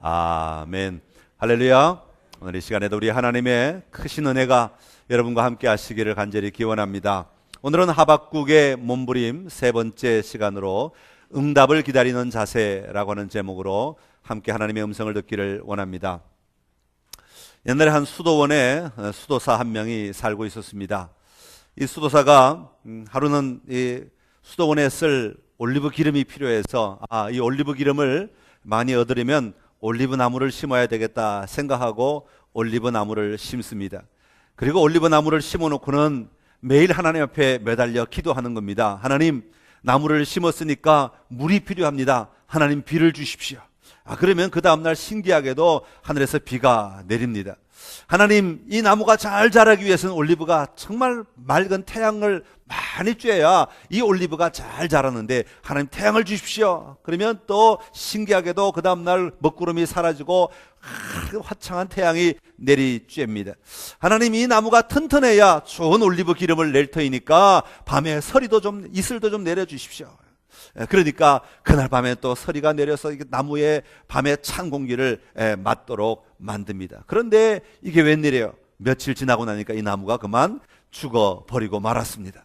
아멘. 할렐루야. 오늘 이 시간에도 우리 하나님의 크신 은혜가 여러분과 함께 하시기를 간절히 기원합니다. 오늘은 하박국의 몸부림 세 번째 시간으로 응답을 기다리는 자세라고 하는 제목으로 함께 하나님의 음성을 듣기를 원합니다. 옛날에 한 수도원에 수도사 한 명이 살고 있었습니다. 이 수도사가 하루는 이 수도원에 쓸 올리브 기름이 필요해서 이 올리브 기름을 많이 얻으려면 올리브 나무를 심어야 되겠다 생각하고 올리브 나무를 심습니다. 그리고 올리브 나무를 심어놓고는 매일 하나님 앞에 매달려 기도하는 겁니다. 하나님, 나무를 심었으니까 물이 필요합니다. 하나님, 비를 주십시오. 그러면 그 다음날 신기하게도 하늘에서 비가 내립니다. 하나님, 이 나무가 잘 자라기 위해서는 올리브가 정말 맑은 태양을 많이 쬐야 이 올리브가 잘 자라는데 하나님, 태양을 주십시오. 그러면 또 신기하게도 그 다음날 먹구름이 사라지고 화창한 태양이 내리쬐입니다. 하나님, 이 나무가 튼튼해야 좋은 올리브 기름을 낼 터이니까 밤에 이슬도 좀 내려주십시오. 그러니까 그날 밤에 또 서리가 내려서 나무에 밤에 찬 공기를 맞도록 만듭니다. 그런데 이게 웬일이에요? 며칠 지나고 나니까 이 나무가 그만 죽어버리고 말았습니다.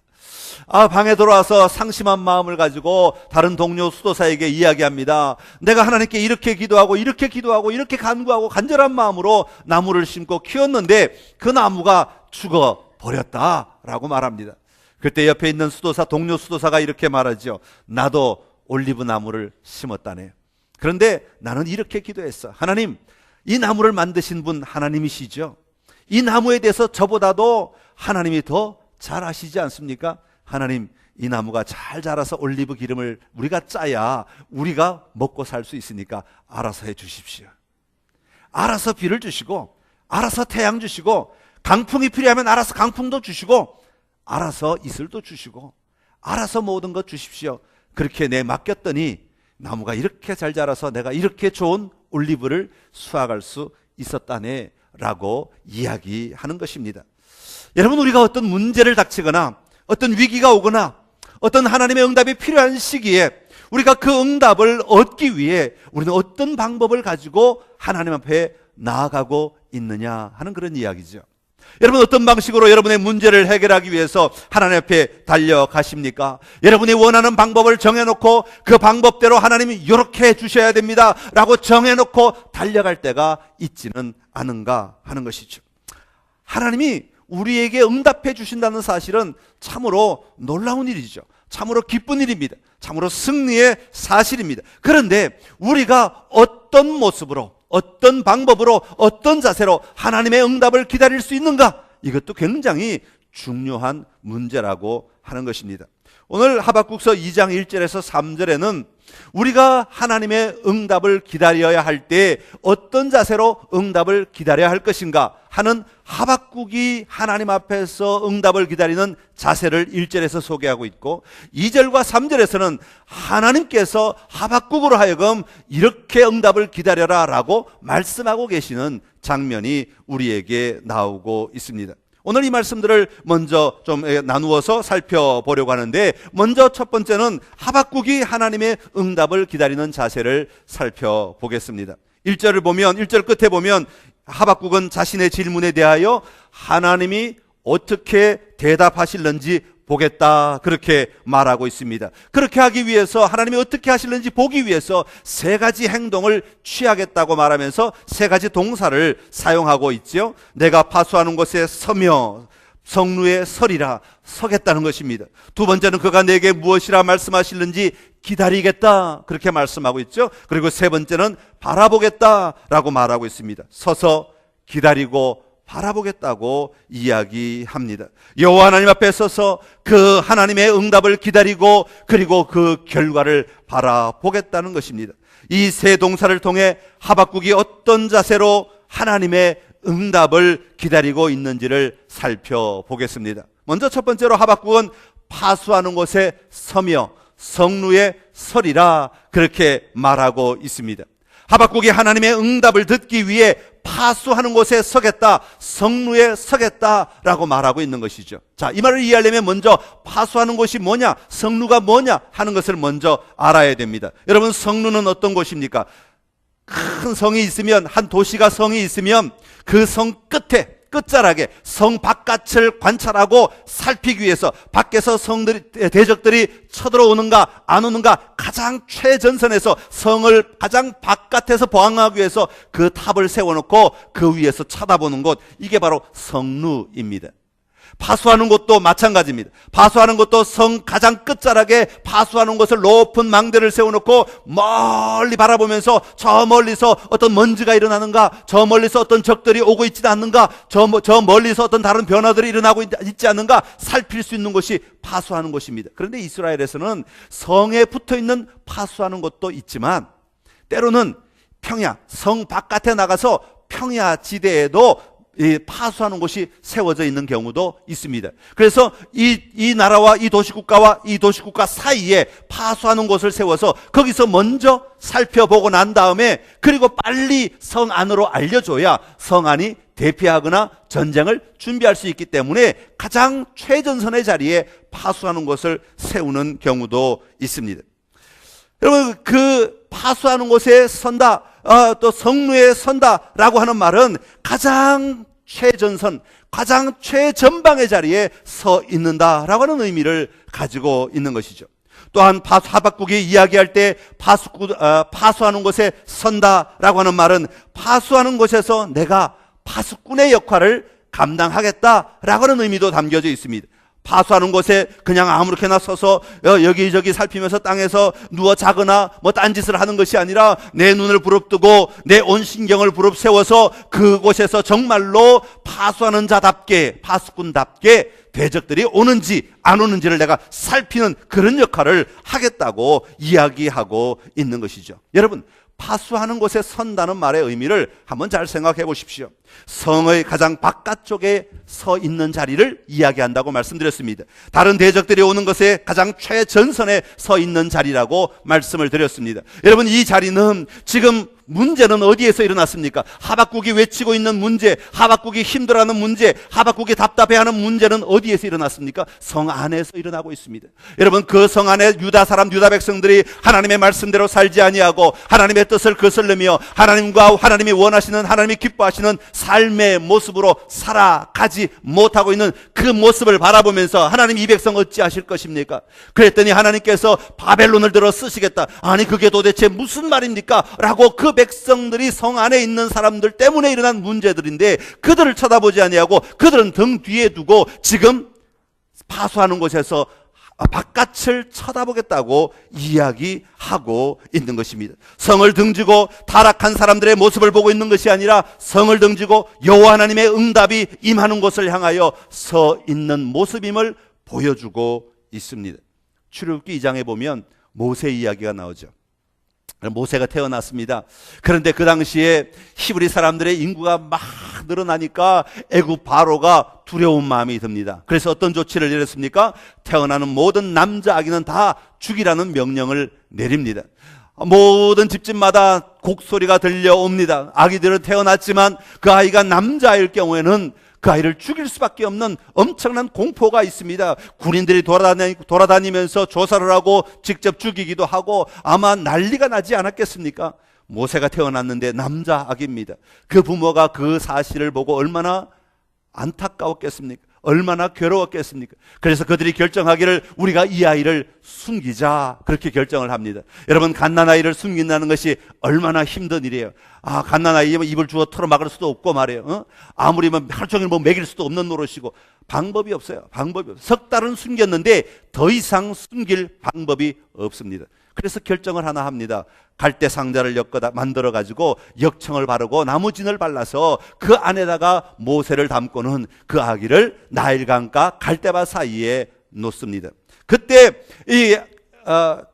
방에 들어와서 상심한 마음을 가지고 다른 동료 수도사에게 이야기합니다. 내가 하나님께 이렇게 기도하고 이렇게 간구하고 간절한 마음으로 나무를 심고 키웠는데 그 나무가 죽어버렸다라고 말합니다. 그때 옆에 있는 동료 수도사가 이렇게 말하죠. 나도 올리브 나무를 심었다네. 그런데 나는 이렇게 기도했어. 하나님, 이 나무를 만드신 분 하나님이시죠. 이 나무에 대해서 저보다도 하나님이 더 잘 아시지 않습니까? 하나님, 이 나무가 잘 자라서 올리브 기름을 우리가 짜야 우리가 먹고 살 수 있으니까 알아서 해 주십시오. 알아서 비를 주시고, 알아서 태양 주시고, 강풍이 필요하면 알아서 강풍도 주시고, 알아서 이슬도 주시고, 알아서 모든 것 주십시오. 그렇게 내 맡겼더니 나무가 이렇게 잘 자라서 내가 이렇게 좋은 올리브를 수확할 수 있었다네 라고 이야기하는 것입니다. 여러분, 우리가 어떤 문제를 닥치거나 어떤 위기가 오거나 어떤 하나님의 응답이 필요한 시기에 우리가 그 응답을 얻기 위해 우리는 어떤 방법을 가지고 하나님 앞에 나아가고 있느냐 하는 그런 이야기죠. 여러분, 어떤 방식으로 여러분의 문제를 해결하기 위해서 하나님 앞에 달려가십니까? 여러분이 원하는 방법을 정해놓고 그 방법대로 하나님이 이렇게 해주셔야 됩니다 라고 정해놓고 달려갈 때가 있지는 않은가 하는 것이죠. 하나님이 우리에게 응답해 주신다는 사실은 참으로 놀라운 일이죠. 참으로 기쁜 일입니다. 참으로 승리의 사실입니다. 그런데 우리가 어떤 모습으로, 어떤 방법으로, 어떤 자세로 하나님의 응답을 기다릴 수 있는가? 이것도 굉장히 중요한 문제라고 하는 것입니다. 오늘 하박국서 2장 1절에서 3절에는 우리가 하나님의 응답을 기다려야 할 때 어떤 자세로 응답을 기다려야 할 것인가 하는 하박국이 하나님 앞에서 응답을 기다리는 자세를 1절에서 소개하고 있고, 2절과 3절에서는 하나님께서 하박국으로 하여금 이렇게 응답을 기다려라 라고 말씀하고 계시는 장면이 우리에게 나오고 있습니다. 오늘 이 말씀들을 먼저 좀 나누어서 살펴보려고 하는데, 먼저 첫 번째는 하박국이 하나님의 응답을 기다리는 자세를 살펴보겠습니다. 1절 끝에 보면 하박국은 자신의 질문에 대하여 하나님이 어떻게 대답하실는지 보겠다, 그렇게 말하고 있습니다. 그렇게 하기 위해서, 하나님이 어떻게 하실는지 보기 위해서 세 가지 행동을 취하겠다고 말하면서 세 가지 동사를 사용하고 있죠. 내가 파수하는 곳에 서며 성루에 서리라, 서겠다는 것입니다. 두 번째는 그가 내게 무엇이라 말씀하실는지 기다리겠다, 그렇게 말씀하고 있죠. 그리고 세 번째는 바라보겠다라고 말하고 있습니다. 서서 기다리고 바라보겠다고 이야기합니다. 여호와 하나님 앞에 서서 그 하나님의 응답을 기다리고 그리고 그 결과를 바라보겠다는 것입니다. 이 세 동사를 통해 하박국이 어떤 자세로 하나님의 응답을 기다리고 있는지를 살펴보겠습니다. 먼저 첫 번째로 하박국은 파수하는 곳에 서며 성루에 서리라, 그렇게 말하고 있습니다. 하박국이 하나님의 응답을 듣기 위해 파수하는 곳에 서겠다, 성루에 서겠다라고 말하고 있는 것이죠. 자, 이 말을 이해하려면 먼저 파수하는 곳이 뭐냐, 성루가 뭐냐 하는 것을 먼저 알아야 됩니다. 여러분, 성루는 어떤 곳입니까? 큰 성이 있으면, 한 도시가 성이 있으면 그 성 끝에 끝자락에 성 바깥을 관찰하고 살피기 위해서 밖에서 대적들이 쳐들어오는가 안 오는가 가장 최전선에서 성을 가장 바깥에서 보호하기 위해서 그 탑을 세워놓고 그 위에서 쳐다보는 곳, 이게 바로 성루입니다. 파수하는 곳도 마찬가지입니다. 파수하는 곳도 성 가장 끝자락에 파수하는 곳을 높은 망대를 세워놓고 멀리 바라보면서 저 멀리서 어떤 먼지가 일어나는가, 저 멀리서 어떤 적들이 오고 있지 않는가, 저 멀리서 어떤 다른 변화들이 일어나고 있지 않는가 살필 수 있는 곳이 파수하는 곳입니다. 그런데 이스라엘에서는 성에 붙어있는 파수하는 곳도 있지만 때로는 평야, 성 바깥에 나가서 평야 지대에도 이 파수하는 곳이 세워져 있는 경우도 있습니다. 그래서 이 나라와 이 도시국가와 이 도시국가 사이에 파수하는 곳을 세워서 거기서 먼저 살펴보고 난 다음에 그리고 빨리 성 안으로 알려줘야 성 안이 대피하거나 전쟁을 준비할 수 있기 때문에 가장 최전선의 자리에 파수하는 곳을 세우는 경우도 있습니다. 여러분, 그 파수하는 곳에 선다, 또 성루에 선다라고 하는 말은 가장 최전선, 가장 최전방의 자리에 서 있는다라고 하는 의미를 가지고 있는 것이죠. 또한 하박국이 이야기할 때 파수하는 곳에 선다라고 하는 말은 파수하는 곳에서 내가 파수꾼의 역할을 감당하겠다라고 하는 의미도 담겨져 있습니다. 파수하는 곳에 그냥 아무렇게나 서서 여기저기 살피면서 땅에서 누워 자거나 뭐 딴짓을 하는 것이 아니라 내 눈을 부릅뜨고 내 온 신경을 부릅세워서 그곳에서 정말로 파수하는 자답게, 파수꾼답게 대적들이 오는지 안 오는지를 내가 살피는 그런 역할을 하겠다고 이야기하고 있는 것이죠. 여러분, 파수하는 곳에 선다는 말의 의미를 한번 잘 생각해 보십시오. 성의 가장 바깥쪽에 서 있는 자리를 이야기한다고 말씀드렸습니다. 다른 대적들이 오는 것에 가장 최전선에 서 있는 자리라고 말씀을 드렸습니다. 여러분, 이 자리는 지금 문제는 어디에서 일어났습니까? 하박국이 외치고 있는 문제, 하박국이 힘들어하는 문제, 하박국이 답답해하는 문제는 어디에서 일어났습니까? 성 안에서 일어나고 있습니다. 여러분, 그 성 안에 유다 백성들이 하나님의 말씀대로 살지 아니하고 하나님의 뜻을 거슬리며 하나님과 하나님이 원하시는, 하나님이 기뻐하시는 삶의 모습으로 살아가지 못하고 있는 그 모습을 바라보면서 하나님, 이 백성 어찌하실 것입니까? 그랬더니 하나님께서 바벨론을 들어 쓰시겠다. 아니, 그게 도대체 무슨 말입니까? 라고 그 백성들이 성 안에 있는 사람들 때문에 일어난 문제들인데 그들을 쳐다보지 아니하고 그들은 등 뒤에 두고 지금 파수하는 곳에서 바깥을 쳐다보겠다고 이야기하고 있는 것입니다. 성을 등지고 타락한 사람들의 모습을 보고 있는 것이 아니라 성을 등지고 여호와 하나님의 응답이 임하는 곳을 향하여 서 있는 모습임을 보여주고 있습니다. 출애굽기 2장에 보면 모세 이야기가 나오죠. 모세가 태어났습니다. 그런데 그 당시에 히브리 사람들의 인구가 막 늘어나니까 애굽 바로가 두려운 마음이 듭니다. 그래서 어떤 조치를 내렸습니까? 태어나는 모든 남자 아기는 다 죽이라는 명령을 내립니다. 모든 집집마다 곡소리가 들려옵니다. 아기들은 태어났지만 그 아이가 남자일 경우에는 그 아이를 죽일 수밖에 없는 엄청난 공포가 있습니다. 군인들이 돌아다니면서 조사를 하고 직접 죽이기도 하고 아마 난리가 나지 않았겠습니까? 모세가 태어났는데 남자 아기입니다. 그 부모가 그 사실을 보고 얼마나 안타까웠겠습니까? 얼마나 괴로웠겠습니까? 그래서 그들이 결정하기를 우리가 이 아이를 숨기자, 그렇게 결정을 합니다. 여러분, 갓난아이를 숨긴다는 것이 얼마나 힘든 일이에요. 갓난아이면 입을 주워 털어막을 수도 없고 말이에요. 아무리 하루 종일 먹일 수도 없는 노릇이고 방법이 없어요. 방법이 없어요. 석 달은 숨겼는데 더 이상 숨길 방법이 없습니다. 그래서 결정을 하나 합니다. 갈대 상자를 만들어 가지고 역청을 바르고 나무진을 발라서 그 안에다가 모세를 담고는 그 아기를 나일강과 갈대밭 사이에 놓습니다. 그때 이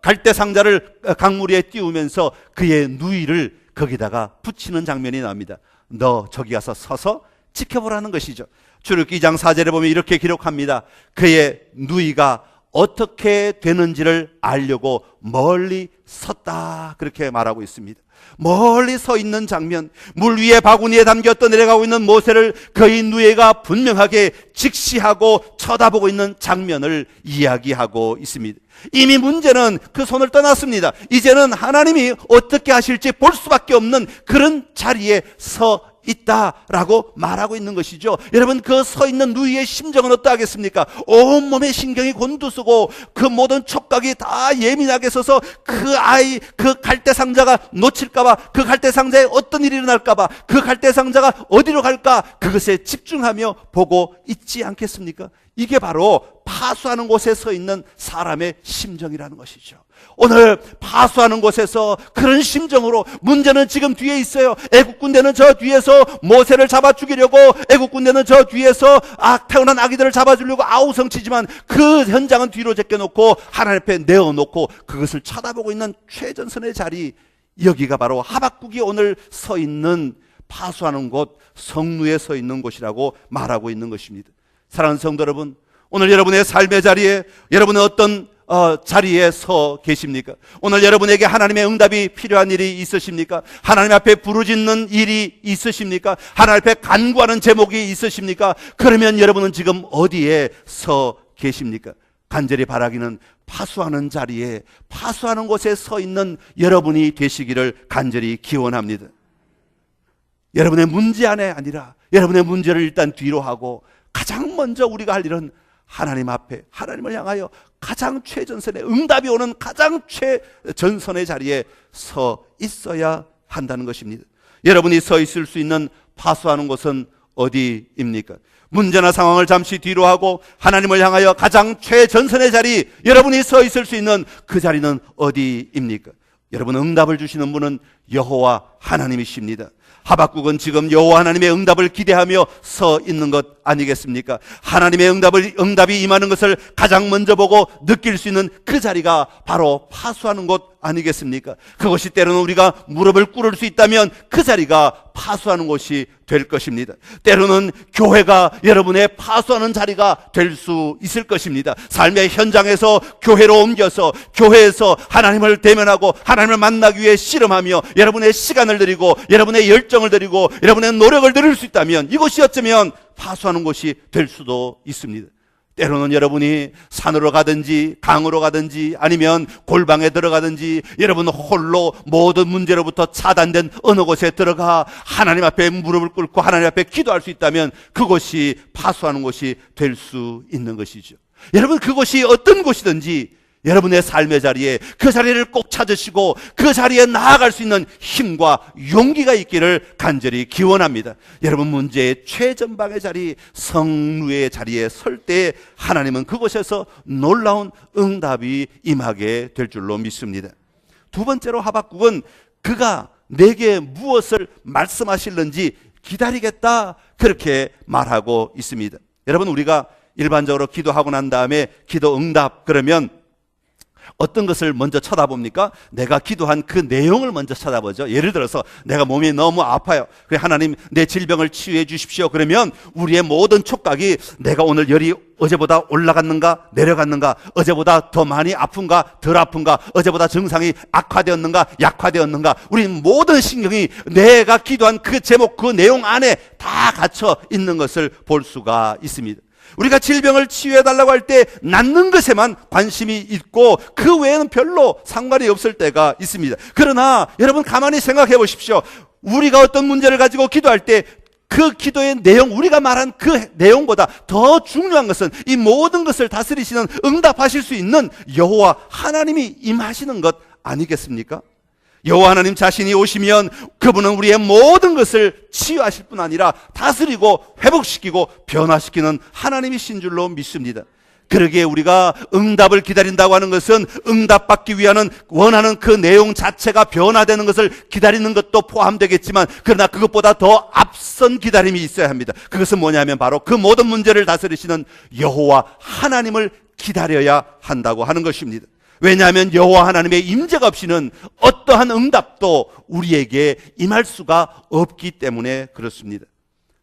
갈대 상자를 강물에 띄우면서 그의 누이를 거기다가 붙이는 장면이 나옵니다. 너 저기 가서 서서 지켜보라는 것이죠. 출애굽기 2장 4절에 보면 이렇게 기록합니다. 그의 누이가 어떻게 되는지를 알려고 멀리 섰다, 그렇게 말하고 있습니다. 멀리 서 있는 장면, 물 위에 바구니에 담겨 떠내려가고 있는 모세를 그의 누이가 분명하게 직시하고 쳐다보고 있는 장면을 이야기하고 있습니다. 이미 문제는 그 손을 떠났습니다. 이제는 하나님이 어떻게 하실지 볼 수밖에 없는 그런 자리에 서 있다라고 말하고 있는 것이죠. 여러분, 그 서 있는 누이의 심정은 어떠하겠습니까? 온몸의 신경이 곤두서고 그 모든 촉각이 다 예민하게 서서 그 아이, 그 갈대 상자가 놓칠까봐, 그 갈대 상자에 어떤 일이 일어날까봐, 그 갈대 상자가 어디로 갈까, 그것에 집중하며 보고 있지 않겠습니까? 이게 바로 파수하는 곳에 서 있는 사람의 심정이라는 것이죠. 오늘 파수하는 곳에서 그런 심정으로, 문제는 지금 뒤에 있어요. 애국 군대는 저 뒤에서 모세를 잡아 죽이려고, 애국 군대는 저 뒤에서 태어난 아기들을 잡아 주려고 아우성치지만 그 현장은 뒤로 제껴놓고 하나님 앞에 내어놓고 그것을 쳐다보고 있는 최전선의 자리, 여기가 바로 하박국이 오늘 서 있는, 파수하는 곳, 성루에 서 있는 곳이라고 말하고 있는 것입니다. 사랑하는 성도 여러분, 오늘 여러분의 삶의 자리에, 여러분의 어떤 자리에 서 계십니까? 오늘 여러분에게 하나님의 응답이 필요한 일이 있으십니까? 하나님 앞에 부르짖는 일이 있으십니까? 하나님 앞에 간구하는 제목이 있으십니까? 그러면 여러분은 지금 어디에 서 계십니까? 간절히 바라기는 파수하는 자리에, 파수하는 곳에 서 있는 여러분이 되시기를 간절히 기원합니다. 여러분의 문제 안에 아니라 여러분의 문제를 일단 뒤로 하고 가장 먼저 우리가 할 일은 하나님 앞에, 하나님을 향하여 가장 최전선의, 응답이 오는 가장 최전선의 자리에 서 있어야 한다는 것입니다. 여러분이 서 있을 수 있는 파수하는 곳은 어디입니까? 문제나 상황을 잠시 뒤로 하고 하나님을 향하여 가장 최전선의 자리, 여러분이 서 있을 수 있는 그 자리는 어디입니까? 여러분, 응답을 주시는 분은 여호와 하나님이십니다. 하박국은 지금 여호와 하나님의 응답을 기대하며 서 있는 것 아니겠습니까? 하나님의 응답이 임하는 것을 가장 먼저 보고 느낄 수 있는 그 자리가 바로 파수하는 곳 아니겠습니까? 그것이 때로는 우리가 무릎을 꿇을 수 있다면 그 자리가 파수하는 곳이 될 것입니다. 때로는 교회가 여러분의 파수하는 자리가 될 수 있을 것입니다. 삶의 현장에서 교회로 옮겨서 교회에서 하나님을 대면하고 하나님을 만나기 위해 씨름하며 여러분의 시간을 드리고 여러분의 열정을 드리고 여러분의 노력을 드릴 수 있다면 이것이 어쩌면 파수하는 곳이 될 수도 있습니다. 때로는 여러분이 산으로 가든지 강으로 가든지 아니면 골방에 들어가든지 여러분 홀로 모든 문제로부터 차단된 어느 곳에 들어가 하나님 앞에 무릎을 꿇고 하나님 앞에 기도할 수 있다면 그곳이 파수하는 곳이 될 수 있는 것이죠. 여러분, 그곳이 어떤 곳이든지 여러분의 삶의 자리에 그 자리를 꼭 찾으시고 그 자리에 나아갈 수 있는 힘과 용기가 있기를 간절히 기원합니다. 여러분, 문제의 최전방의 자리, 성루의 자리에 설 때 하나님은 그곳에서 놀라운 응답이 임하게 될 줄로 믿습니다. 두 번째로 하박국은 그가 내게 무엇을 말씀하실는지 기다리겠다, 그렇게 말하고 있습니다. 여러분, 우리가 일반적으로 기도하고 난 다음에 기도 응답 그러면 어떤 것을 먼저 쳐다봅니까? 내가 기도한 그 내용을 먼저 쳐다보죠. 예를 들어서 내가 몸이 너무 아파요. 그래, 하나님 내 질병을 치유해 주십시오. 그러면 우리의 모든 촉각이 내가 오늘 열이 어제보다 올라갔는가 내려갔는가, 어제보다 더 많이 아픈가 덜 아픈가, 어제보다 증상이 악화되었는가 약화되었는가, 우리 모든 신경이 내가 기도한 그 제목 그 내용 안에 다 갇혀 있는 것을 볼 수가 있습니다. 우리가 질병을 치유해달라고 할 때 낫는 것에만 관심이 있고 그 외에는 별로 상관이 없을 때가 있습니다. 그러나 여러분, 가만히 생각해 보십시오. 우리가 어떤 문제를 가지고 기도할 때 그 기도의 내용, 우리가 말한 그 내용보다 더 중요한 것은 이 모든 것을 다스리시는, 응답하실 수 있는 여호와 하나님이 임하시는 것 아니겠습니까? 여호와 하나님 자신이 오시면 그분은 우리의 모든 것을 치유하실 뿐 아니라 다스리고 회복시키고 변화시키는 하나님이신 줄로 믿습니다. 그러기에 우리가 응답을 기다린다고 하는 것은 응답받기 위한 원하는 그 내용 자체가 변화되는 것을 기다리는 것도 포함되겠지만, 그러나 그것보다 더 앞선 기다림이 있어야 합니다. 그것은 뭐냐면 바로 그 모든 문제를 다스리시는 여호와 하나님을 기다려야 한다고 하는 것입니다. 왜냐하면 여호와 하나님의 임재가 없이는 어떠한 응답도 우리에게 임할 수가 없기 때문에 그렇습니다.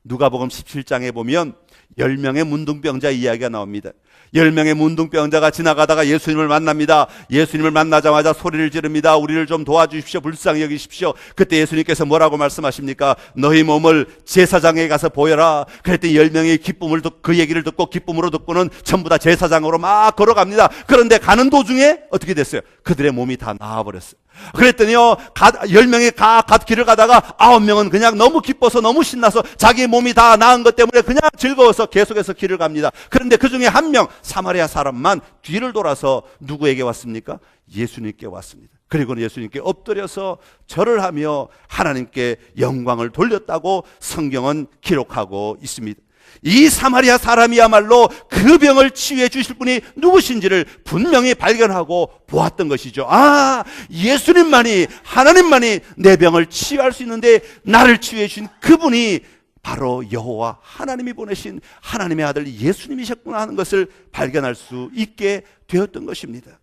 누가복음 17장에 보면 10명의 문둥병자 이야기가 나옵니다. 10명의 문둥병자가 지나가다가 예수님을 만납니다. 예수님을 만나자마자 소리를 지릅니다. 우리를 좀 도와주십시오. 불쌍히 여기십시오. 그때 예수님께서 뭐라고 말씀하십니까? 너희 몸을 제사장에 가서 보여라. 그랬더니 10명의 기쁨을 듣고, 그 얘기를 듣고 기쁨으로 듣고는 전부 다 제사장으로 막 걸어갑니다. 그런데 가는 도중에 어떻게 됐어요? 그들의 몸이 다 나아버렸어요. 그랬더니요, 10명이 갓 길을 가다가 9명은 그냥 너무 기뻐서 너무 신나서 자기 몸이 다 나은 것 때문에 그냥 즐거워서 계속해서 길을 갑니다. 그런데 그 중에 한 명, 사마리아 사람만 뒤를 돌아서 누구에게 왔습니까? 예수님께 왔습니다. 그리고는 예수님께 엎드려서 절을 하며 하나님께 영광을 돌렸다고 성경은 기록하고 있습니다. 이 사마리아 사람이야말로 그 병을 치유해 주실 분이 누구신지를 분명히 발견하고 보았던 것이죠. 아, 예수님만이, 하나님만이 내 병을 치유할 수 있는데 나를 치유해 주신 그분이 바로 여호와 하나님이 보내신 하나님의 아들 예수님이셨구나 하는 것을 발견할 수 있게 되었던 것입니다.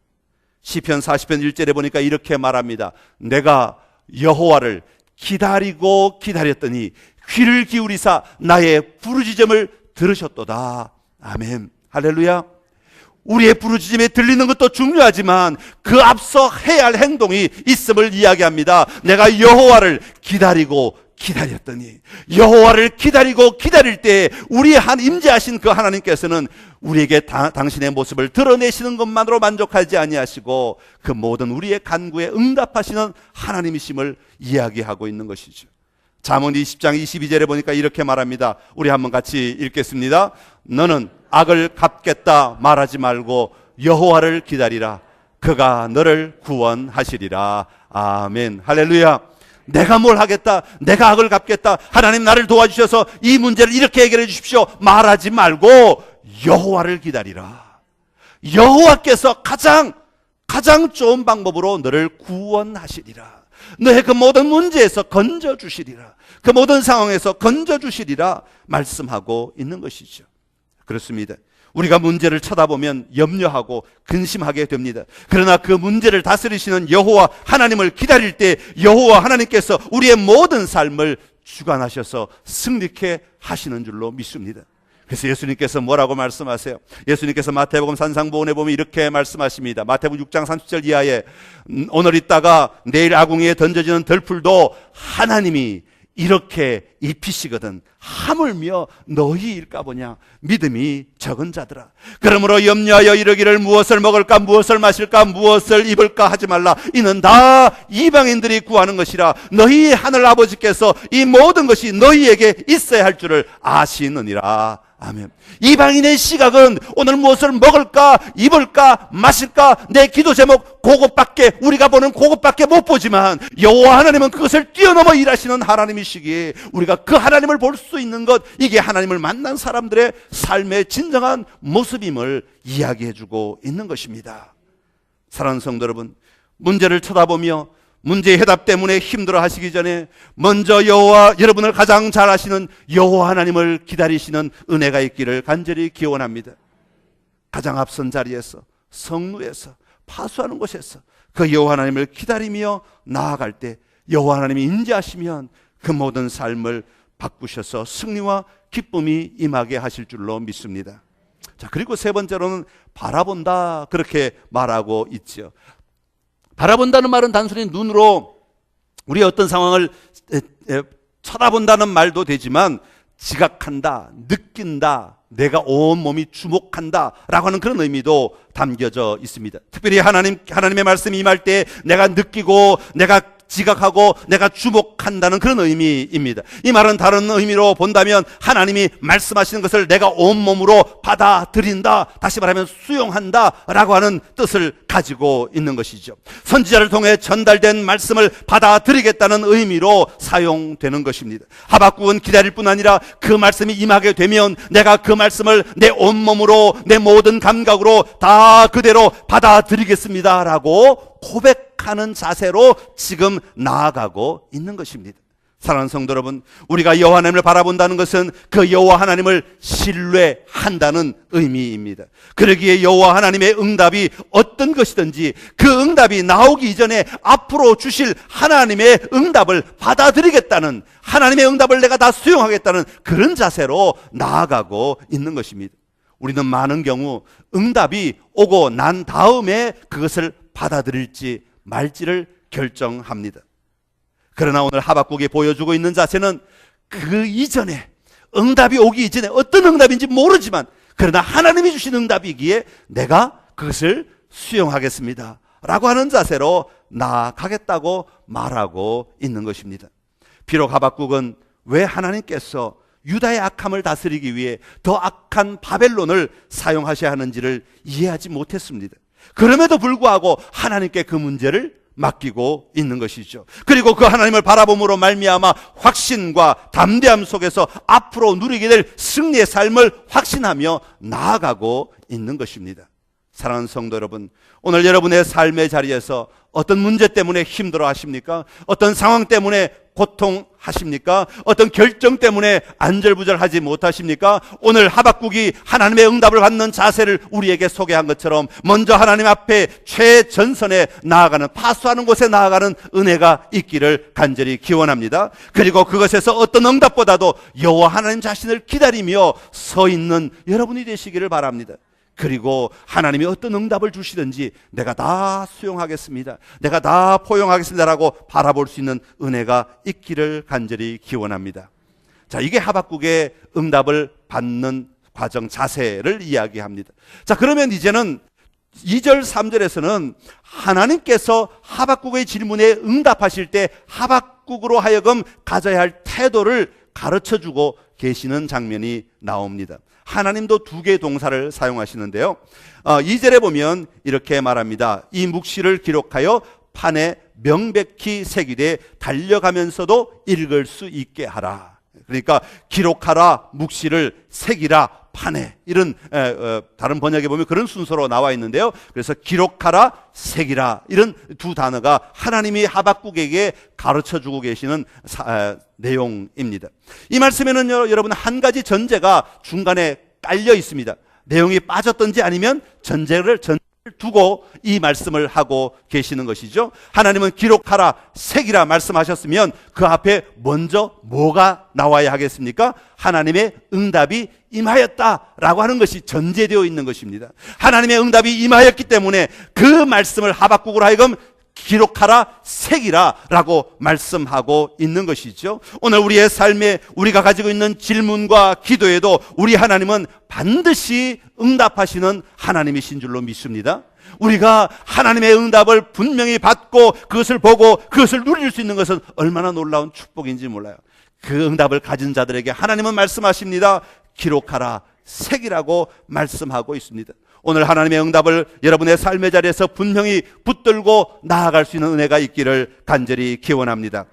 시편 40편 1절에 보니까 이렇게 말합니다. 내가 여호와를 기다리고 기다렸더니 귀를 기울이사 나의 부르짖음을 들으셨도다. 아멘. 할렐루야. 우리의 부르짖음에 들리는 것도 중요하지만 그 앞서 해야 할 행동이 있음을 이야기합니다. 내가 여호와를 기다리고 기다렸더니, 여호와를 기다리고 기다릴 때 우리 임재하신 그 하나님께서는 우리에게 당신의 모습을 드러내시는 것만으로 만족하지 아니하시고 그 모든 우리의 간구에 응답하시는 하나님이심을 이야기하고 있는 것이죠. 잠언 20장 22절에 보니까 이렇게 말합니다. 우리 한번 같이 읽겠습니다. 너는 악을 갚겠다 말하지 말고 여호와를 기다리라. 그가 너를 구원하시리라. 아멘. 할렐루야. 내가 뭘 하겠다, 내가 악을 갚겠다, 하나님 나를 도와주셔서 이 문제를 이렇게 해결해 주십시오 말하지 말고 여호와를 기다리라. 여호와께서 가장 좋은 방법으로 너를 구원하시리라. 너의 그 모든 문제에서 건져주시리라. 그 모든 상황에서 건져주시리라 말씀하고 있는 것이죠. 그렇습니다. 우리가 문제를 쳐다보면 염려하고 근심하게 됩니다. 그러나 그 문제를 다스리시는 여호와 하나님을 기다릴 때 여호와 하나님께서 우리의 모든 삶을 주관하셔서 승리케 하시는 줄로 믿습니다. 그래서 예수님께서 뭐라고 말씀하세요? 예수님께서 마태복음 산상보훈에 보면 이렇게 말씀하십니다. 마태복음 6장 30절 이하에 오늘 있다가 내일 아궁이에 던져지는 덜풀도 하나님이 이렇게 입히시거든 하물며 너희일까 보냐 믿음이 적은 자들아. 그러므로 염려하여 이르기를 무엇을 먹을까 무엇을 마실까 무엇을 입을까 하지 말라. 이는 다 이방인들이 구하는 것이라. 너희 하늘 아버지께서 이 모든 것이 너희에게 있어야 할 줄을 아시느니라. 아멘. 이방인의 시각은 오늘 무엇을 먹을까 입을까 마실까 내 기도 제목 그것밖에, 우리가 보는 그것밖에 못 보지만 여호와 하나님은 그것을 뛰어넘어 일하시는 하나님이시기에 우리가 그 하나님을 볼 수 있는 것, 이게 하나님을 만난 사람들의 삶의 진정한 모습임을 이야기해주고 있는 것입니다. 사랑하는 성도 여러분, 문제를 쳐다보며 문제의 해답 때문에 힘들어 하시기 전에 먼저 여호와, 여러분을 가장 잘 아시는 여호와 하나님을 기다리시는 은혜가 있기를 간절히 기원합니다. 가장 앞선 자리에서, 성루에서, 파수하는 곳에서 그 여호와 하나님을 기다리며 나아갈 때 여호와 하나님이 인자하시면 그 모든 삶을 바꾸셔서 승리와 기쁨이 임하게 하실 줄로 믿습니다. 자, 그리고 세 번째로는 바라본다, 그렇게 말하고 있죠. 바라본다는 말은 단순히 눈으로 우리의 어떤 상황을 쳐다본다는 말도 되지만 지각한다, 느낀다, 내가 온몸이 주목한다 라고 하는 그런 의미도 담겨져 있습니다. 특별히 하나님의 말씀이 임할 때 내가 느끼고 내가 지각하고 내가 주목한다는 그런 의미입니다. 이 말은 다른 의미로 본다면 하나님이 말씀하시는 것을 내가 온몸으로 받아들인다, 다시 말하면 수용한다 라고 하는 뜻을 가지고 있는 것이죠. 선지자를 통해 전달된 말씀을 받아들이겠다는 의미로 사용되는 것입니다. 하박국은 기다릴 뿐 아니라 그 말씀이 임하게 되면 내가 그 말씀을 내 온몸으로, 내 모든 감각으로 다 그대로 받아들이겠습니다 라고 고백하는 자세로 지금 나아가고 있는 것입니다. 사랑하는 성도 여러분, 우리가 여호와 하나님을 바라본다는 것은 그 여호와 하나님을 신뢰한다는 의미입니다. 그러기에 여호와 하나님의 응답이 어떤 것이든지 그 응답이 나오기 이전에 앞으로 주실 하나님의 응답을 받아들이겠다는, 하나님의 응답을 내가 다 수용하겠다는 그런 자세로 나아가고 있는 것입니다. 우리는 많은 경우 응답이 오고 난 다음에 그것을 받아들일지 말지를 결정합니다. 그러나 오늘 하박국이 보여주고 있는 자세는 그 이전에, 응답이 오기 이전에, 어떤 응답인지 모르지만 그러나 하나님이 주신 응답이기에 내가 그것을 수용하겠습니다 라고 하는 자세로 나아가겠다고 말하고 있는 것입니다. 비록 하박국은 왜 하나님께서 유다의 악함을 다스리기 위해 더 악한 바벨론을 사용하셔야 하는지를 이해하지 못했습니다. 그럼에도 불구하고 하나님께 그 문제를 맡기고 있는 것이죠. 그리고 그 하나님을 바라봄으로 말미암아 확신과 담대함 속에서 앞으로 누리게 될 승리의 삶을 확신하며 나아가고 있는 것입니다. 사랑하는 성도 여러분, 오늘 여러분의 삶의 자리에서 어떤 문제 때문에 힘들어 하십니까? 어떤 상황 때문에 고통하십니까? 어떤 결정 때문에 안절부절하지 못하십니까? 오늘 하박국이 하나님의 응답을 받는 자세를 우리에게 소개한 것처럼 먼저 하나님 앞에 최전선에 나아가는, 파수하는 곳에 나아가는 은혜가 있기를 간절히 기원합니다. 그리고 그것에서 어떤 응답보다도 여호와 하나님 자신을 기다리며 서 있는 여러분이 되시기를 바랍니다. 그리고 하나님이 어떤 응답을 주시든지 내가 다 수용하겠습니다, 내가 다 포용하겠습니다라고 바라볼 수 있는 은혜가 있기를 간절히 기원합니다. 자, 이게 하박국의 응답을 받는 과정, 자세를 이야기합니다. 자, 그러면 이제는 2절 3절에서는 하나님께서 하박국의 질문에 응답하실 때 하박국으로 하여금 가져야 할 태도를 가르쳐주고 계시는 장면이 나옵니다. 하나님도 두 개의 동사를 사용하시는데요, 2절에 보면 이렇게 말합니다. 이 묵시를 기록하여 판에 명백히 새기되 달려가면서도 읽을 수 있게 하라. 그러니까 기록하라, 묵시를 새기라, 판에, 이런 다른 번역에 보면 그런 순서로 나와 있는데요, 그래서 기록하라, 새기라, 이런 두 단어가 하나님이 하박국에게 가르쳐주고 계시는 내용입니다. 이 말씀에는요, 여러분, 한 가지 전제가 중간에 깔려 있습니다. 내용이 빠졌든지 아니면 전제를 두고 이 말씀을 하고 계시는 것이죠. 하나님은 기록하라, 새기라 말씀하셨으면 그 앞에 먼저 뭐가 나와야 하겠습니까? 하나님의 응답이 임하였다라고 하는 것이 전제되어 있는 것입니다. 하나님의 응답이 임하였기 때문에 그 말씀을 하박국으로 하여금 기록하라, 새기라 라고 말씀하고 있는 것이죠. 오늘 우리의 삶에 우리가 가지고 있는 질문과 기도에도 우리 하나님은 반드시 응답하시는 하나님이신 줄로 믿습니다. 우리가 하나님의 응답을 분명히 받고 그것을 보고 그것을 누릴 수 있는 것은 얼마나 놀라운 축복인지 몰라요. 그 응답을 가진 자들에게 하나님은 말씀하십니다. 기록하라, 새기라고 말씀하고 있습니다. 오늘 하나님의 응답을 여러분의 삶의 자리에서 분명히 붙들고 나아갈 수 있는 은혜가 있기를 간절히 기원합니다.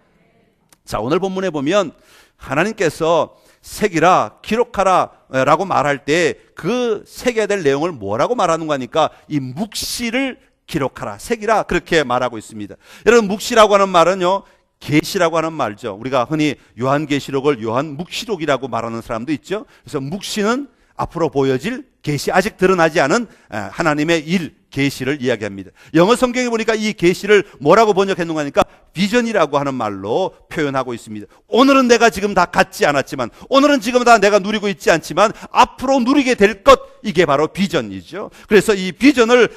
자, 오늘 본문에 보면 하나님께서 새기라, 기록하라 라고 말할 때 그 새겨야 될 내용을 뭐라고 말하는 거니까 이 묵시를 기록하라, 새기라, 그렇게 말하고 있습니다. 여러분, 묵시라고 하는 말은요, 계시라고 하는 말죠. 우리가 흔히 요한계시록을 요한묵시록이라고 말하는 사람도 있죠. 그래서 묵시는 앞으로 보여질 계시, 아직 드러나지 않은 하나님의 일, 계시를 이야기합니다. 영어 성경에 보니까 이 계시를 뭐라고 번역했는가 하니까 비전이라고 하는 말로 표현하고 있습니다. 오늘은 내가 지금 다 갖지 않았지만, 오늘은 지금 다 내가 누리고 있지 않지만 앞으로 누리게 될 것, 이게 바로 비전이죠. 그래서 이 비전을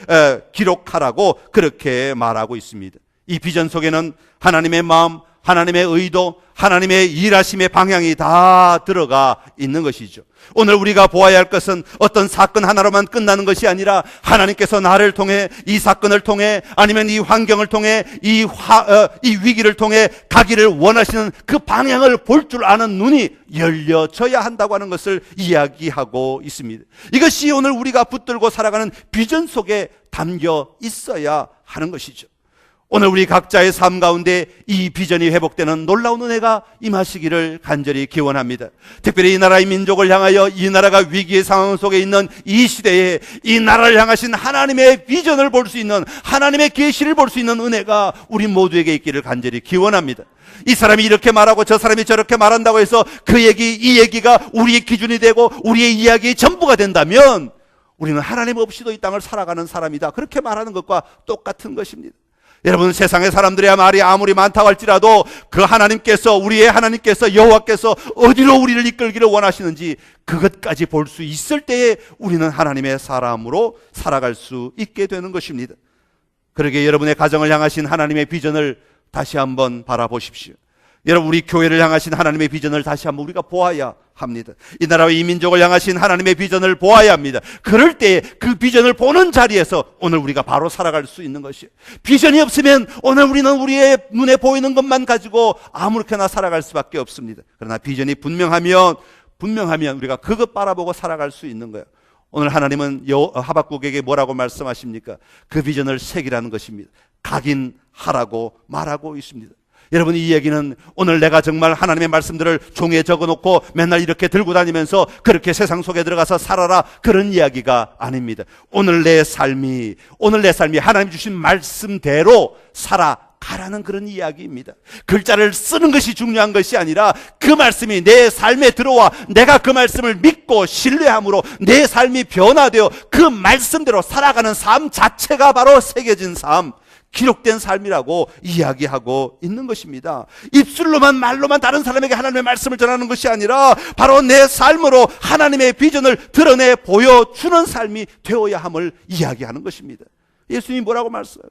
기록하라고 그렇게 말하고 있습니다. 이 비전 속에는 하나님의 마음, 하나님의 의도, 하나님의 일하심의 방향이 다 들어가 있는 것이죠. 오늘 우리가 보아야 할 것은 어떤 사건 하나로만 끝나는 것이 아니라 하나님께서 나를 통해, 이 사건을 통해, 아니면 이 환경을 통해, 이 위기를 통해 가기를 원하시는 그 방향을 볼 줄 아는 눈이 열려져야 한다고 하는 것을 이야기하고 있습니다. 이것이 오늘 우리가 붙들고 살아가는 비전 속에 담겨 있어야 하는 것이죠. 오늘 우리 각자의 삶 가운데 이 비전이 회복되는 놀라운 은혜가 임하시기를 간절히 기원합니다. 특별히 이 나라의 민족을 향하여 이 나라가 위기의 상황 속에 있는 이 시대에 이 나라를 향하신 하나님의 비전을 볼 수 있는, 하나님의 계시를 볼 수 있는 은혜가 우리 모두에게 있기를 간절히 기원합니다. 이 사람이 이렇게 말하고 저 사람이 저렇게 말한다고 해서 그 얘기, 이 얘기가 우리의 기준이 되고 우리의 이야기의 전부가 된다면 우리는 하나님 없이도 이 땅을 살아가는 사람이다, 그렇게 말하는 것과 똑같은 것입니다. 여러분, 세상의 사람들의 말이 아무리 많다고 할지라도 그 하나님께서, 우리의 하나님께서, 여호와께서 어디로 우리를 이끌기를 원하시는지 그것까지 볼 수 있을 때에 우리는 하나님의 사람으로 살아갈 수 있게 되는 것입니다. 그러게 여러분의 가정을 향하신 하나님의 비전을 다시 한번 바라보십시오. 여러분, 우리 교회를 향하신 하나님의 비전을 다시 한번 우리가 보아야 합니다. 이 나라와 이 민족을 향하신 하나님의 비전을 보아야 합니다. 그럴 때 그 비전을 보는 자리에서 오늘 우리가 바로 살아갈 수 있는 것이에요. 비전이 없으면 오늘 우리는 우리의 눈에 보이는 것만 가지고 아무렇게나 살아갈 수밖에 없습니다. 그러나 비전이 분명하면 우리가 그것 바라보고 살아갈 수 있는 거예요. 오늘 하나님은 하박국에게 뭐라고 말씀하십니까? 그 비전을 새기라는 것입니다. 각인하라고 말하고 있습니다. 여러분, 이 얘기는 오늘 내가 정말 하나님의 말씀들을 종이에 적어놓고 맨날 이렇게 들고 다니면서 그렇게 세상 속에 들어가서 살아라, 그런 이야기가 아닙니다. 오늘 내 삶이 하나님 주신 말씀대로 살아가라는 그런 이야기입니다. 글자를 쓰는 것이 중요한 것이 아니라 그 말씀이 내 삶에 들어와 내가 그 말씀을 믿고 신뢰함으로 내 삶이 변화되어 그 말씀대로 살아가는 삶 자체가 바로 새겨진 삶, 기록된 삶이라고 이야기하고 있는 것입니다. 입술로만, 말로만 다른 사람에게 하나님의 말씀을 전하는 것이 아니라 바로 내 삶으로 하나님의 비전을 드러내 보여주는 삶이 되어야 함을 이야기하는 것입니다. 예수님이 뭐라고 말씀해요?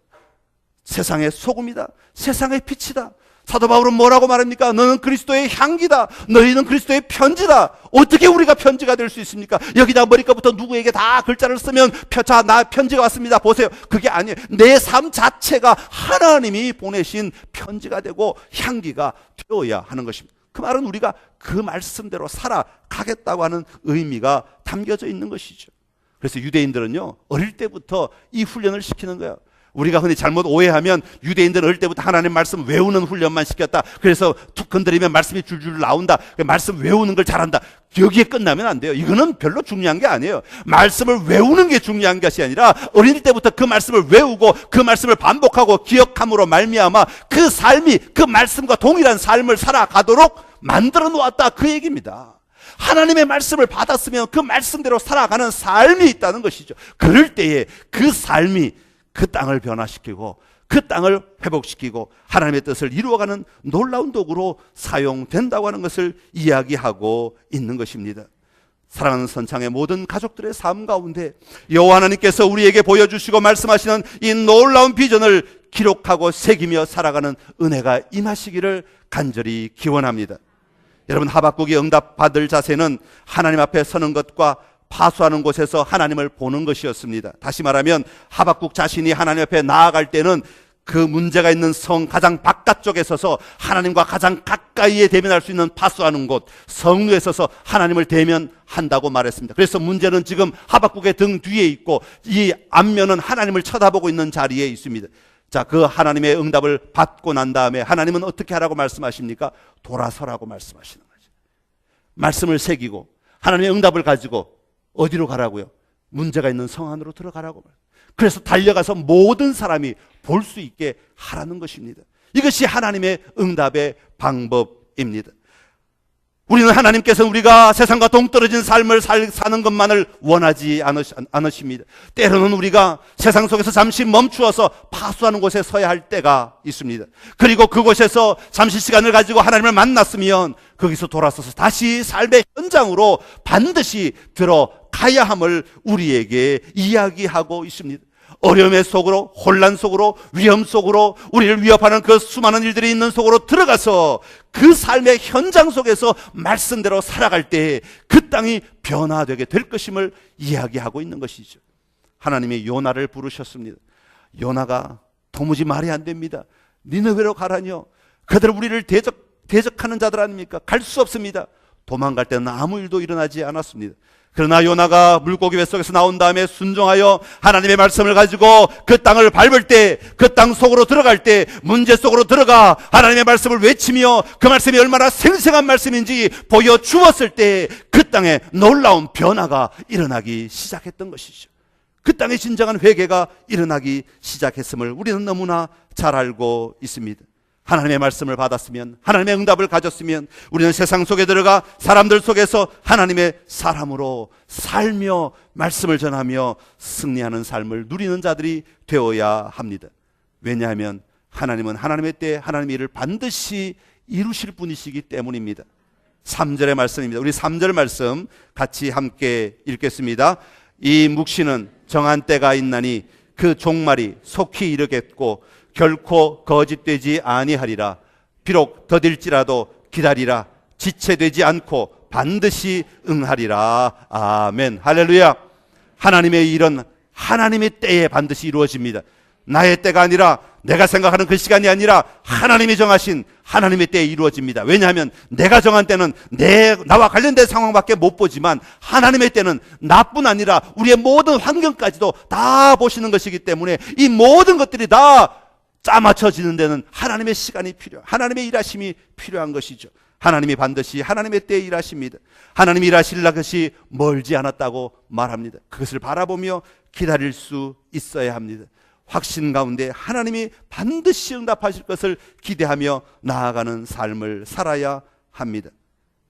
세상의 소금이다, 세상의 빛이다. 사도 바울은 뭐라고 말합니까? 너는 그리스도의 향기다, 너희는 그리스도의 편지다. 어떻게 우리가 편지가 될 수 있습니까? 여기다 머리끝부터 누구에게 다 글자를 쓰면 자, 나 편지가 왔습니다, 보세요. 그게 아니에요. 내 삶 자체가 하나님이 보내신 편지가 되고 향기가 되어야 하는 것입니다. 그 말은 우리가 그 말씀대로 살아가겠다고 하는 의미가 담겨져 있는 것이죠. 그래서 유대인들은요, 어릴 때부터 이 훈련을 시키는 거예요. 우리가 흔히 잘못 오해하면 유대인들은 어릴 때부터 하나님 말씀 외우는 훈련만 시켰다, 그래서 툭 건드리면 말씀이 줄줄 나온다, 말씀 외우는 걸 잘한다, 여기에 끝나면 안 돼요. 이거는 별로 중요한 게 아니에요. 말씀을 외우는 게 중요한 것이 아니라 어릴 때부터 그 말씀을 외우고 그 말씀을 반복하고 기억함으로 말미암아 그 삶이 그 말씀과 동일한 삶을 살아가도록 만들어 놓았다, 그 얘기입니다. 하나님의 말씀을 받았으면 그 말씀대로 살아가는 삶이 있다는 것이죠. 그럴 때에 그 삶이 그 땅을 변화시키고 그 땅을 회복시키고 하나님의 뜻을 이루어가는 놀라운 도구로 사용된다고 하는 것을 이야기하고 있는 것입니다. 사랑하는 선창의 모든 가족들의 삶 가운데 여호와 하나님께서 우리에게 보여주시고 말씀하시는 이 놀라운 비전을 기록하고 새기며 살아가는 은혜가 임하시기를 간절히 기원합니다. 여러분, 하박국이 응답받을 자세는 하나님 앞에 서는 것과 파수하는 곳에서 하나님을 보는 것이었습니다. 다시 말하면 하박국 자신이 하나님 앞에 나아갈 때는 그 문제가 있는 성 가장 바깥쪽에 서서 하나님과 가장 가까이에 대면할 수 있는 파수하는 곳, 성루에 서서 하나님을 대면한다고 말했습니다. 그래서 문제는 지금 하박국의 등 뒤에 있고 이 앞면은 하나님을 쳐다보고 있는 자리에 있습니다. 자, 그 하나님의 응답을 받고 난 다음에 하나님은 어떻게 하라고 말씀하십니까? 돌아서라고 말씀하시는 거죠. 말씀을 새기고 하나님의 응답을 가지고 어디로 가라고요? 문제가 있는 성 안으로 들어가라고. 그래서 달려가서 모든 사람이 볼 수 있게 하라는 것입니다. 이것이 하나님의 응답의 방법입니다. 우리는 하나님께서 우리가 세상과 동떨어진 삶을 사는 것만을 원하지 않으십니다. 때로는 우리가 세상 속에서 잠시 멈추어서 파수하는 곳에 서야 할 때가 있습니다. 그리고 그곳에서 잠시 시간을 가지고 하나님을 만났으면 거기서 돌아서서 다시 삶의 현장으로 반드시 들어가야 함을 우리에게 이야기하고 있습니다. 어려움의 속으로, 혼란 속으로, 위험 속으로, 우리를 위협하는 그 수많은 일들이 있는 속으로 들어가서 그 삶의 현장 속에서 말씀대로 살아갈 때 그 땅이 변화되게 될 것임을 이야기하고 있는 것이죠. 하나님이 요나를 부르셨습니다. 요나가 도무지 말이 안 됩니다. 니느웨로 가라니요. 그들 우리를 대적하는 자들 아닙니까? 갈 수 없습니다. 도망갈 때는 아무 일도 일어나지 않았습니다. 그러나 요나가 물고기 뱃속에서 나온 다음에 순종하여 하나님의 말씀을 가지고 그 땅을 밟을 때, 그 땅 속으로 들어갈 때, 문제 속으로 들어가 하나님의 말씀을 외치며 그 말씀이 얼마나 생생한 말씀인지 보여주었을 때 그 땅에 놀라운 변화가 일어나기 시작했던 것이죠. 그 땅에 진정한 회개가 일어나기 시작했음을 우리는 너무나 잘 알고 있습니다. 하나님의 말씀을 받았으면, 하나님의 응답을 가졌으면 우리는 세상 속에 들어가 사람들 속에서 하나님의 사람으로 살며 말씀을 전하며 승리하는 삶을 누리는 자들이 되어야 합니다. 왜냐하면 하나님은 하나님의 때에 하나님의 일을 반드시 이루실 분이시기 때문입니다. 3절의 말씀입니다. 우리 3절 말씀 같이 함께 읽겠습니다. 이 묵시는 정한 때가 있나니 그 종말이 속히 이르겠고 결코 거짓되지 아니하리라. 비록 더딜지라도 기다리라. 지체되지 않고 반드시 응하리라. 아멘. 할렐루야. 하나님의 일은 하나님의 때에 반드시 이루어집니다. 나의 때가 아니라, 내가 생각하는 그 시간이 아니라 하나님이 정하신 하나님의 때에 이루어집니다. 왜냐하면 내가 정한 때는 나와 관련된 상황밖에 못 보지만 하나님의 때는 나뿐 아니라 우리의 모든 환경까지도 다 보시는 것이기 때문에 이 모든 것들이 다 짜맞춰지는 데는 하나님의 시간이 하나님의 일하심이 필요한 것이죠. 하나님이 반드시 하나님의 때에 일하십니다. 하나님이 일하실 것이 멀지 않았다고 말합니다. 그것을 바라보며 기다릴 수 있어야 합니다. 확신 가운데 하나님이 반드시 응답하실 것을 기대하며 나아가는 삶을 살아야 합니다.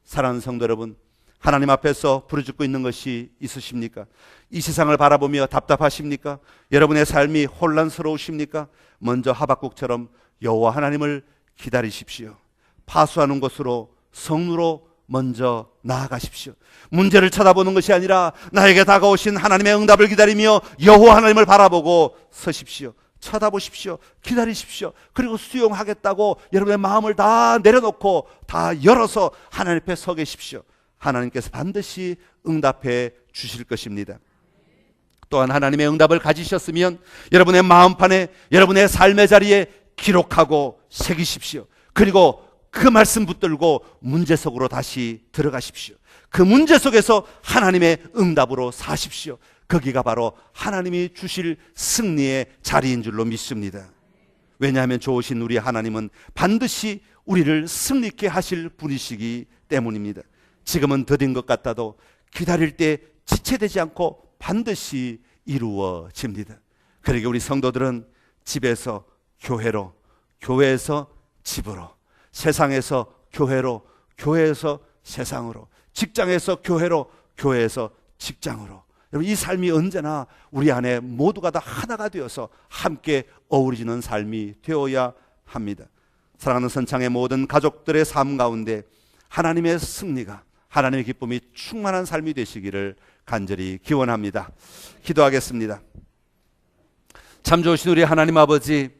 사랑하는 성도 여러분, 하나님 앞에서 부르짖고 있는 것이 있으십니까? 이 세상을 바라보며 답답하십니까? 여러분의 삶이 혼란스러우십니까? 먼저 하박국처럼 여호와 하나님을 기다리십시오. 파수하는 곳으로, 성루로 먼저 나아가십시오. 문제를 쳐다보는 것이 아니라 나에게 다가오신 하나님의 응답을 기다리며 여호와 하나님을 바라보고 서십시오. 쳐다보십시오. 기다리십시오. 그리고 수용하겠다고 여러분의 마음을 다 내려놓고 다 열어서 하나님 앞에 서 계십시오. 하나님께서 반드시 응답해 주실 것입니다. 또한 하나님의 응답을 가지셨으면 여러분의 마음판에, 여러분의 삶의 자리에 기록하고 새기십시오. 그리고 그 말씀 붙들고 문제 속으로 다시 들어가십시오. 그 문제 속에서 하나님의 응답으로 사십시오. 거기가 바로 하나님이 주실 승리의 자리인 줄로 믿습니다. 왜냐하면 좋으신 우리 하나님은 반드시 우리를 승리케 하실 분이시기 때문입니다. 지금은 더딘 것 같아도 기다릴 때 지체되지 않고 반드시 이루어집니다. 그러게 우리 성도들은 집에서 교회로, 교회에서 집으로, 세상에서 교회로, 교회에서 세상으로, 직장에서 교회로, 교회에서 직장으로, 여러분 이 삶이 언제나 우리 안에 모두가 다 하나가 되어서 함께 어우러지는 삶이 되어야 합니다. 사랑하는 선창의 모든 가족들의 삶 가운데 하나님의 승리가, 하나님의 기쁨이 충만한 삶이 되시기를 간절히 기원합니다. 기도하겠습니다. 참 좋으신 우리 하나님 아버지,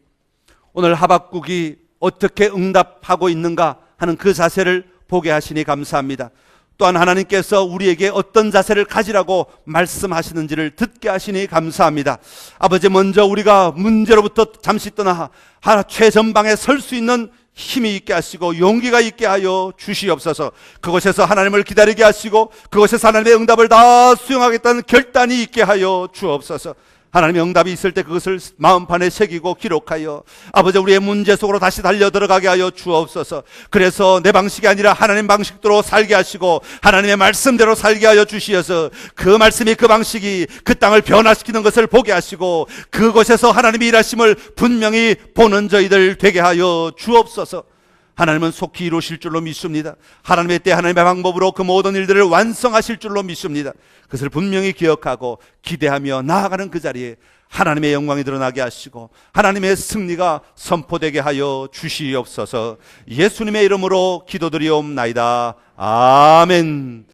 오늘 하박국이 어떻게 응답하고 있는가 하는 그 자세를 보게 하시니 감사합니다. 또한 하나님께서 우리에게 어떤 자세를 가지라고 말씀하시는지를 듣게 하시니 감사합니다. 아버지, 먼저 우리가 문제로부터 잠시 떠나 최전방에 설 수 있는 힘이 있게 하시고 용기가 있게 하여 주시옵소서. 그곳에서 하나님을 기다리게 하시고 그곳에서 하나님의 응답을 다 수용하겠다는 결단이 있게 하여 주옵소서. 하나님의 응답이 있을 때 그것을 마음판에 새기고 기록하여 아버지 우리의 문제 속으로 다시 달려 들어가게 하여 주옵소서. 그래서 내 방식이 아니라 하나님 방식대로 살게 하시고 하나님의 말씀대로 살게 하여 주시어서 그 말씀이, 그 방식이 그 땅을 변화시키는 것을 보게 하시고 그곳에서 하나님의 일하심을 분명히 보는 저희들 되게 하여 주옵소서. 하나님은 속히 이루실 줄로 믿습니다. 하나님의 때 하나님의 방법으로 그 모든 일들을 완성하실 줄로 믿습니다. 그것을 분명히 기억하고 기대하며 나아가는 그 자리에 하나님의 영광이 드러나게 하시고 하나님의 승리가 선포되게 하여 주시옵소서. 예수님의 이름으로 기도드리옵나이다. 아멘.